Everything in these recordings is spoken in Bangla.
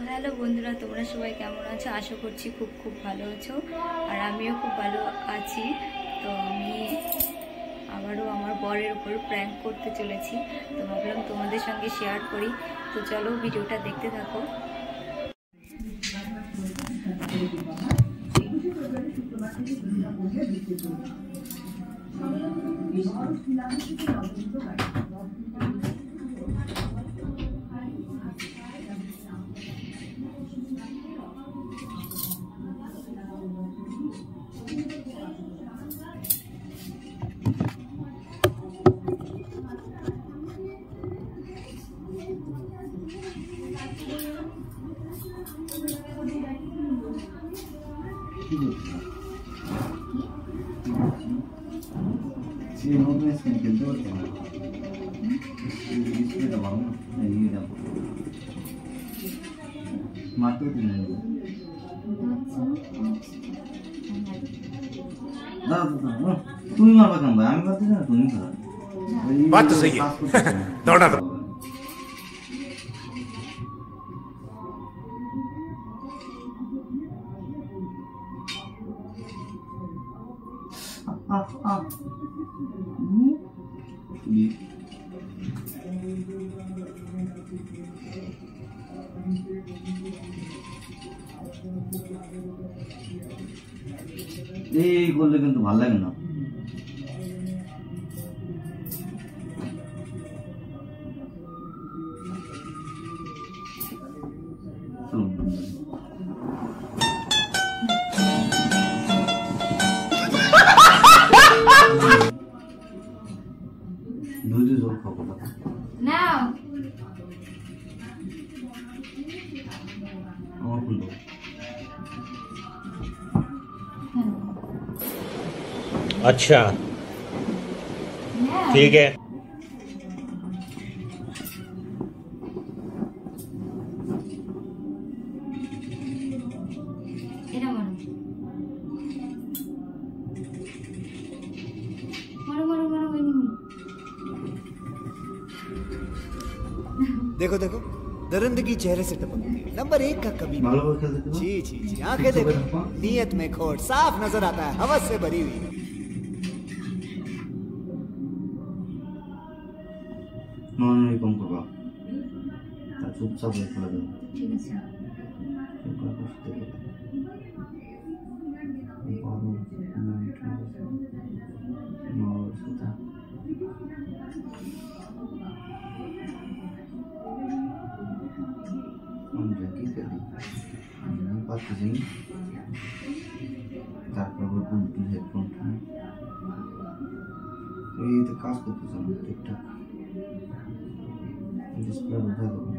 হ্যালো বন্ধুরা, তোমরা সবাই কেমন আছো? আশা করছি খুব খুব ভালো আছো, আর আমিও খুব ভালো আছি। তো আমি আবারও আমার বরের উপর প্র্যাঙ্ক করতে চলেছি, তো ভাবলাম তোমাদের সঙ্গে শেয়ার করি। তো চলো ভিডিওটা দেখতে থাকো। তুমি মারবা কেন ভাই? আমি পারছি না, তুমি খারাপ बात तो सही है दौड़ा दो এই করলে কিন্তু ভালো লাগে না। ধৈর্য জোর খাবো না আমার ফুল अच्छा ठीक है এটা মারো মারো মারো মারো। देखो देखो दरिंदगी चेहरे से टपकती है। नंबर 1 का कभी ভালো করে খেলতে তো जी जी जी आंखें देखो नीयत में खोट साफ नजर आता है हवस से भरी हुई। নন কম করবা, তার চুপচাপ হয়ে ফেলে দেবো। ঠিক আছে। তারপর ব্লুটুথ হেডফোন এই তো কাজ করতেছে না ঠিকঠাক, ডিসপ্লে উঠাই দেবো।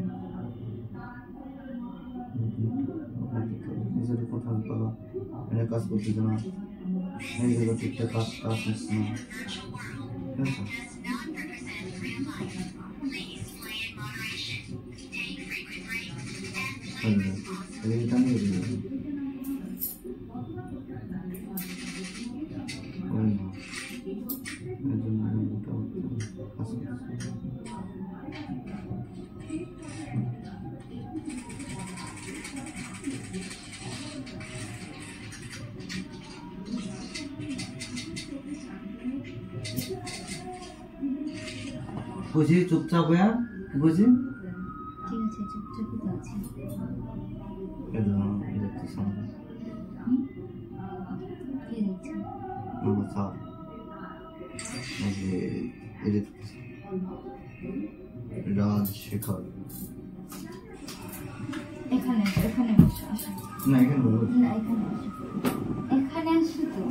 নিজের কথা বলা এটা কাজ করতেছে না, এই জায়গা ঠিকঠাক কাজ হচ্ছে না, ঠিক আছে? এইটা নিয়ে বুঝি চুপচাপ হয়ে বুঝি ঠিক আছে, চুপচাপই তো আছি। এটা দেখতেছ কি দেখছি? আমার স্যার এই যে এটা রাজশেখর এখানে এখানে বসো, আসো। না এখানে বলো না এখানে আসো, এখানে আসো তো,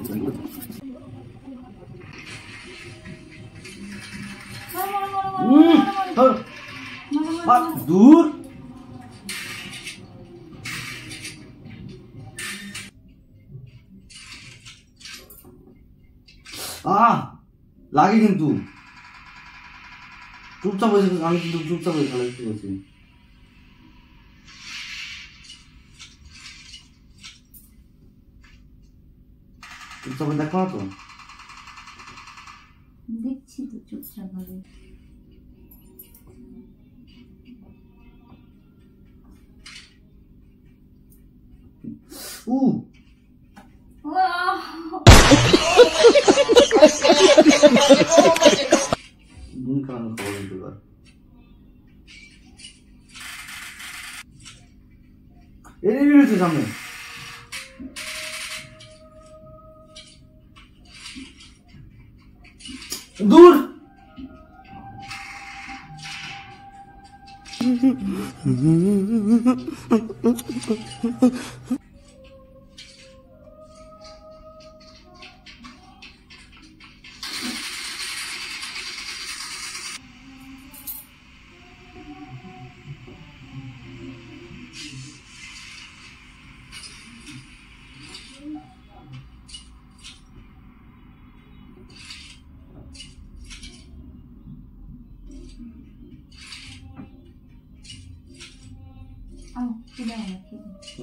এখানে দূর লাগে কিন্তু চুপচাপ হয়েছে, আমি কিন্তু চুপচাপ হয়ে খেলা কি বলছি। চুপচাপ দেখো না তো, দেখছি তো চুপচাপ ভাবে। গুণ খাওয়ানো খাবার দিতে পার এনে রয়েছে সামনে দূর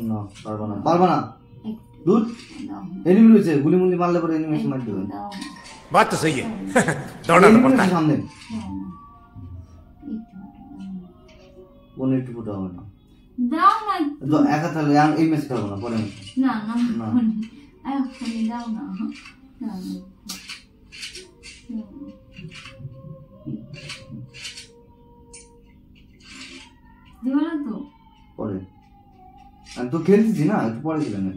না পারবা না দূর এনিমি রয়েছে গুলি মুলি মারলে পরে এনিমি মার দেবে बात तो सही है दौड़ना तो पड़ता है সামনে কোন একটু ফুটা হবে না দাও না তো একা তাহলে এই ম্যাচ খেলবো না পরে না না এখনই দাও না দিও না তো পরে আমি তো খেলতেছি না একটু পরে দিলে না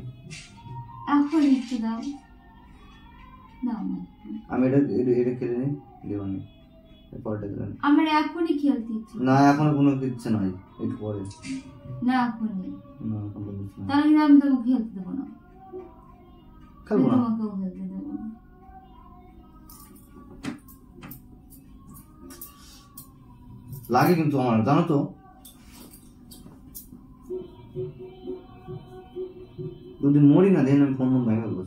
এখন একটু দাও দাও না আমি এটা খেলে নিই দেবানি পরেটা দিলাম আমার এখনই খেলতে ইচ্ছে না এখনো কোনো ইচ্ছে নাই একটু পরে না এখনই না এখন বলছি না তাহলে আমি তোমাকে খেলতে দেবো না খেলবো না তোমাকেও খেলতে দেবো না লাগে কিন্তু আমার জানো তো যদি মরি না দেন আমি ফোন ভেঙে ফেলবো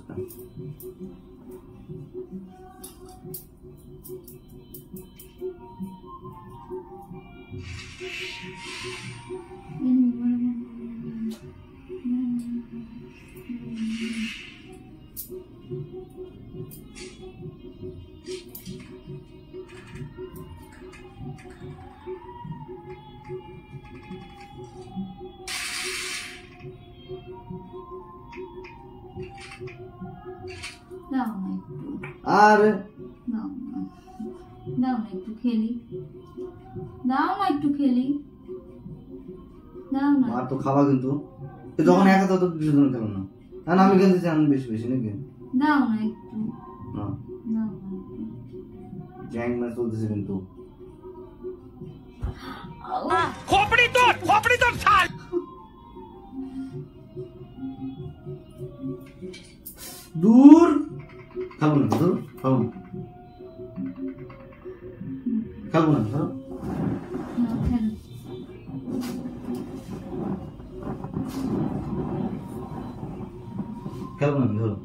দাও না একটু আরে দাও না একটু খেলি দাও না একটু খেলি দাও না আর তো খাওয়া কিন্তু যখন একা তত কিছু জন খেলো না না আমি খেলতে চাই আমি বেশি বেশি নাকি দাও না একটু না দাও না গ্যাং ম্যাচ চলতেছে কিন্তু खोपड़ी तो साल দূর খাবো না ধরো খাবো না খাবো না ধরো খেলবো না ধরো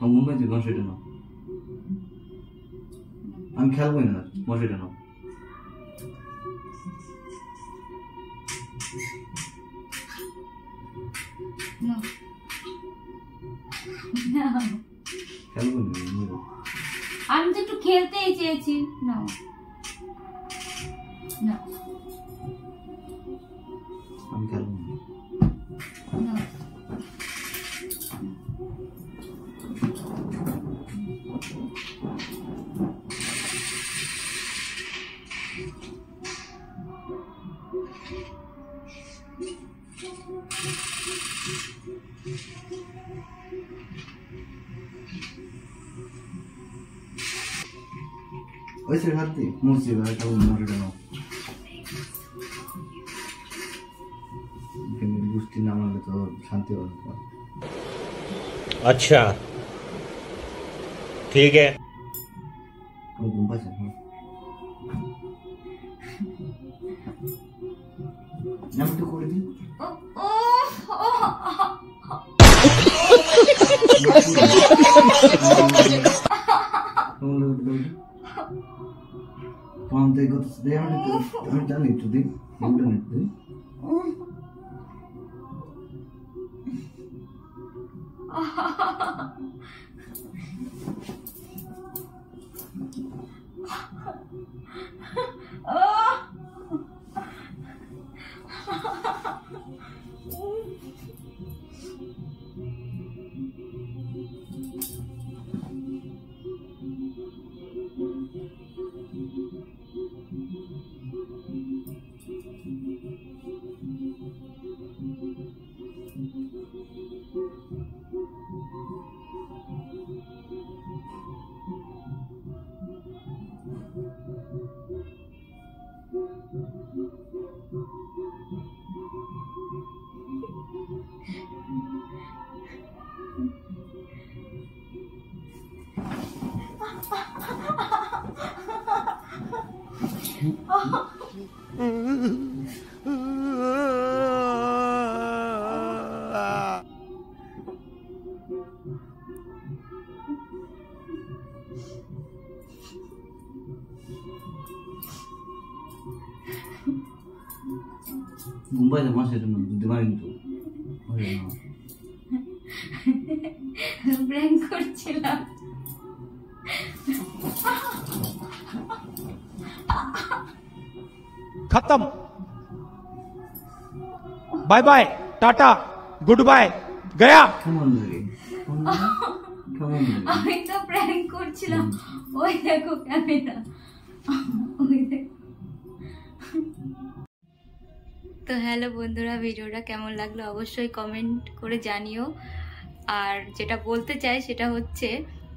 মুম্বাই থেকে মশাইটা নাও আমি খেলবোই না মশাইটা নাও খেলবো না আমি তো একটু খেলতেই চেয়েছি না না আমি খেলবো না না ওইসে খাতি মুসিব একটা মশাইটা নাও এখানে বৃষ্টি নামালে তো শান্তি হবে अच्छा ठीक है ঘুম পাচ্ছে আমি একটু করে দিই আমি জানি একটু দিই ইন্টারনেট দিই মুম্বাইতে মাসের জন্য বুঝতে পারিনি তো প্র্যাঙ্ক করছিলাম। खत्म bye bye tata goodbye गया কেমন লাগে কেমন লাগে আমি তো প্র্যাঙ্ক করছিলাম। ওই দেখো ক্যামেরা, ওই দেখো। তো হ্যালো বন্ধুরা, ভিডিওটা কেমন লাগলো অবশ্যই কমেন্ট করে জানিও। আর যেটা বলতে চাই সেটা হচ্ছে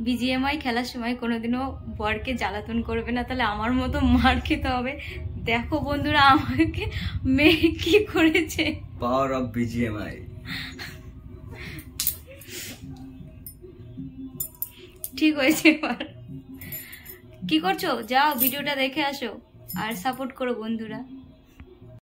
বিজিএমআই খেলার সময় কোনোদিনও বরকে জ্বালাতন করবে না, তাহলে আমার মতো মার খেতে হবে। দেখো বন্ধুরা আমাকে মেয়ে কি করেছে। Power of BGMI. ঠিক হয়েছে। এবার কি করছো? যাও ভিডিওটা দেখে আসো আর সাপোর্ট করো বন্ধুরা।